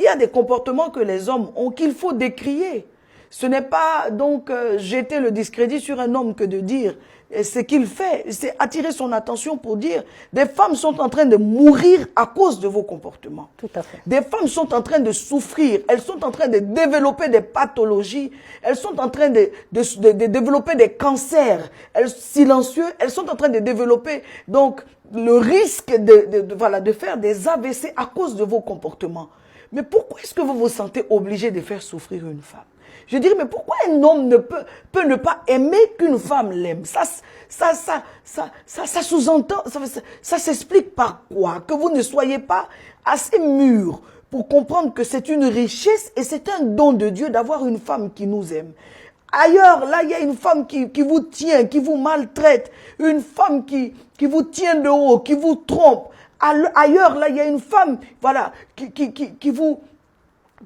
qu'il y a des comportements que les hommes ont qu'il faut décrier. Ce n'est pas donc jeter le discrédit sur un homme que de dire ce qu'il fait. C'est attirer son attention pour dire des femmes sont en train de mourir à cause de vos comportements. Tout à fait. Des femmes sont en train de souffrir. Elles sont en train de développer des pathologies. Elles sont en train de développer des cancers silencieux. Elles sont en train de développer donc le risque de faire des AVC à cause de vos comportements. Mais pourquoi est-ce que vous vous sentez obligé de faire souffrir une femme? Je dirais, mais pourquoi un homme peut ne pas aimer qu'une femme l'aime? Ça sous-entend, ça s'explique par quoi? Que vous ne soyez pas assez mûr pour comprendre que c'est une richesse et c'est un don de Dieu d'avoir une femme qui nous aime. Ailleurs, là, il y a une femme qui vous tient, qui vous maltraite, une femme qui vous tient de haut, qui vous trompe. Ailleurs, là, il y a une femme, voilà, qui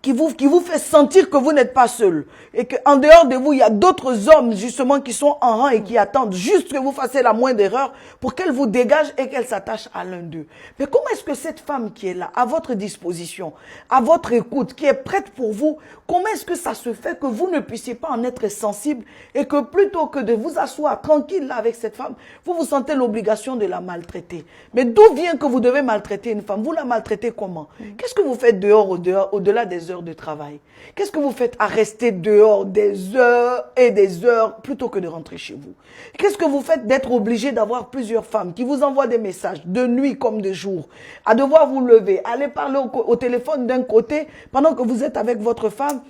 vous fait sentir que vous n'êtes pas seul. Et qu'en dehors de vous, il y a d'autres hommes, justement, qui sont en rang et qui attendent juste que vous fassiez la moindre erreur pour qu'elle vous dégage et qu'elle s'attache à l'un d'eux. Mais comment est-ce que cette femme qui est là, à votre disposition, à votre écoute, qui est prête pour vous, comment est-ce que ça se fait que vous ne puissiez pas en être sensible et que plutôt que de vous asseoir tranquille là avec cette femme, vous vous sentez l'obligation de la maltraiter? Mais d'où vient que vous devez maltraiter une femme? Vous la maltraitez comment? Qu'est-ce que vous faites dehors, au-delà des heures de travail? Qu'est-ce que vous faites à rester dehors des heures et des heures plutôt que de rentrer chez vous? Qu'est-ce que vous faites d'être obligé d'avoir plusieurs femmes qui vous envoient des messages de nuit comme de jour, à devoir vous lever, aller parler au téléphone d'un côté pendant que vous êtes avec votre femme,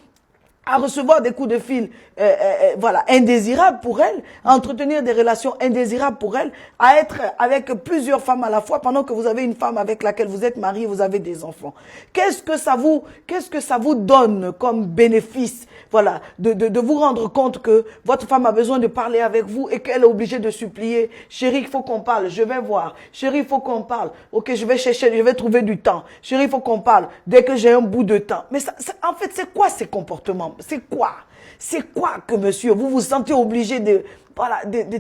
à recevoir des coups de fil voilà, indésirables pour elle, à entretenir des relations indésirables pour elle, à être avec plusieurs femmes à la fois pendant que vous avez une femme avec laquelle vous êtes marié, vous avez des enfants. Qu'est-ce que ça vous donne comme bénéfice, voilà, de vous rendre compte que votre femme a besoin de parler avec vous et qu'elle est obligée de supplier? Chérie, il faut qu'on parle, je vais voir. Chérie, il faut qu'on parle. Ok, je vais chercher, je vais trouver du temps. Chérie, il faut qu'on parle dès que j'ai un bout de temps. Mais en fait, c'est quoi ces comportements? C'est quoi? C'est quoi que, monsieur, vous vous sentez obligé de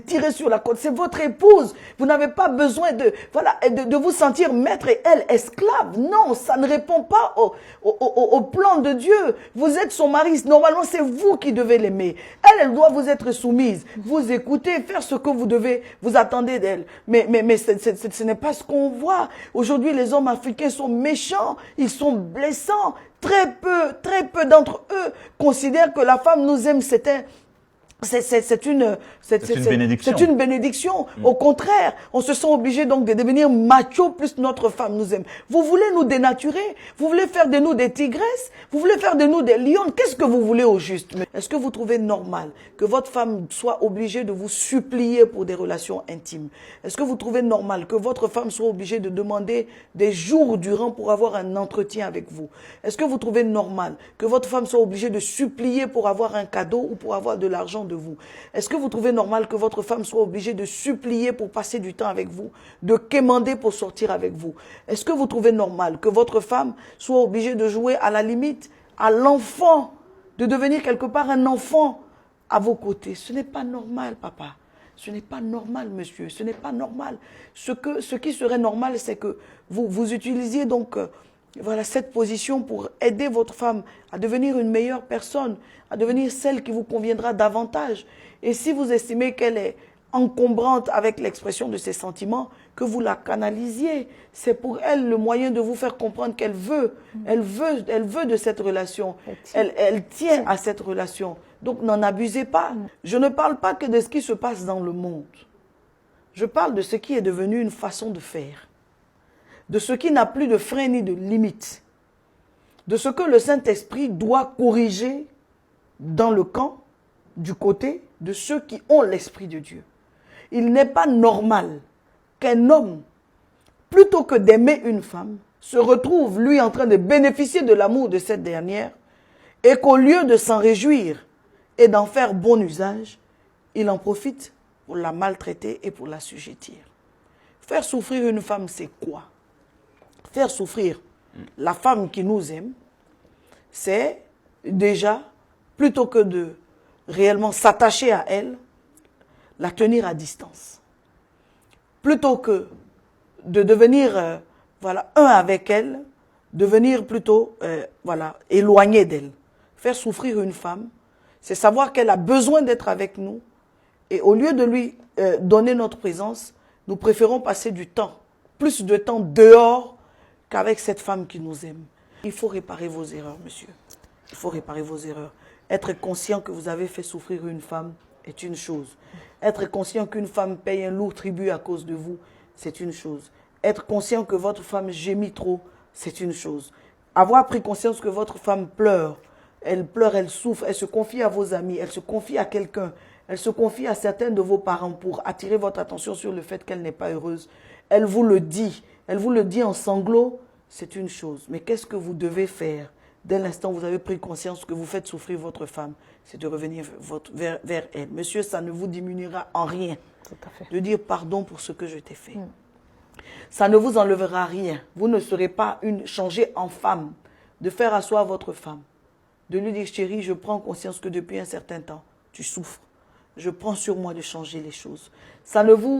tirer sur la côte? C'est votre épouse. Vous n'avez pas besoin de vous sentir maître et elle esclave. Non, ça ne répond pas au plan de Dieu. Vous êtes son mari. Normalement, c'est vous qui devez l'aimer. Elle doit vous être soumise. Vous écoutez, faire ce que vous devez, vous attendez d'elle. Mais ce n'est pas ce qu'on voit. Aujourd'hui, les hommes africains sont méchants. Ils sont blessants. Très peu d'entre eux considèrent que la femme nous aime. C'est une bénédiction. C'est une bénédiction. Au contraire, on se sent obligé donc de devenir macho plus notre femme nous aime. Vous voulez nous dénaturer? Vous voulez faire de nous des tigresses? Vous voulez faire de nous des lions? Qu'est-ce que vous voulez au juste? Est-ce que vous trouvez normal que votre femme soit obligée de vous supplier pour des relations intimes? Est-ce que vous trouvez normal que votre femme soit obligée de demander des jours durant pour avoir un entretien avec vous? Est-ce que vous trouvez normal que votre femme soit obligée de supplier pour avoir un cadeau ou pour avoir de l'argent de vous? Est-ce que vous trouvez normal que votre femme soit obligée de supplier pour passer du temps avec vous, de quémander pour sortir avec vous? Est-ce que vous trouvez normal que votre femme soit obligée de jouer à la limite à l'enfant, de devenir quelque part un enfant à vos côtés? Ce n'est pas normal, papa. Ce n'est pas normal, monsieur. Ce n'est pas normal. Ce qui serait normal, c'est que vous utilisiez donc voilà, cette position pour aider votre femme à devenir une meilleure personne, à devenir celle qui vous conviendra davantage. Et si vous estimez qu'elle est encombrante avec l'expression de ses sentiments, que vous la canalisiez. C'est pour elle le moyen de vous faire comprendre qu'elle veut. Elle veut de cette relation. Elle tient à cette relation. Donc n'en abusez pas. Je ne parle pas que de ce qui se passe dans le monde. Je parle de ce qui est devenu une façon de faire. De ce qui n'a plus de frein ni de limite, de ce que le Saint-Esprit doit corriger dans le camp, du côté de ceux qui ont l'Esprit de Dieu. Il n'est pas normal qu'un homme, plutôt que d'aimer une femme, se retrouve, lui, en train de bénéficier de l'amour de cette dernière, et qu'au lieu de s'en réjouir et d'en faire bon usage, il en profite pour la maltraiter et pour l'assujettir. Faire souffrir une femme, c'est quoi? Faire souffrir la femme qui nous aime, c'est déjà, plutôt que de réellement s'attacher à elle, la tenir à distance. Plutôt que de devenir voilà, un avec elle, devenir plutôt, voilà, éloigné d'elle. Faire souffrir une femme, c'est savoir qu'elle a besoin d'être avec nous. Et au lieu de lui donner notre présence, nous préférons passer du temps, plus de temps dehors qu'avec cette femme qui nous aime. Il faut réparer vos erreurs, monsieur. Il faut réparer vos erreurs. Être conscient que vous avez fait souffrir une femme est une chose. Être conscient qu'une femme paye un lourd tribut à cause de vous, c'est une chose. Être conscient que votre femme gémit trop, c'est une chose. Avoir pris conscience que votre femme pleure, elle souffre, elle se confie à vos amis, elle se confie à quelqu'un, elle se confie à certains de vos parents pour attirer votre attention sur le fait qu'elle n'est pas heureuse. Elle vous le dit en sanglots, c'est une chose. Mais qu'est-ce que vous devez faire dès l'instant où vous avez pris conscience que vous faites souffrir votre femme? C'est de revenir vers elle. Monsieur, ça ne vous diminuera en rien. Tout à fait. De dire pardon pour ce que je t'ai fait. Ça ne vous enlèvera rien. Vous ne serez pas changée en femme. De faire asseoir votre femme. De lui dire, chérie, je prends conscience que depuis un certain temps, tu souffres. Je prends sur moi de changer les choses. Ça ne vous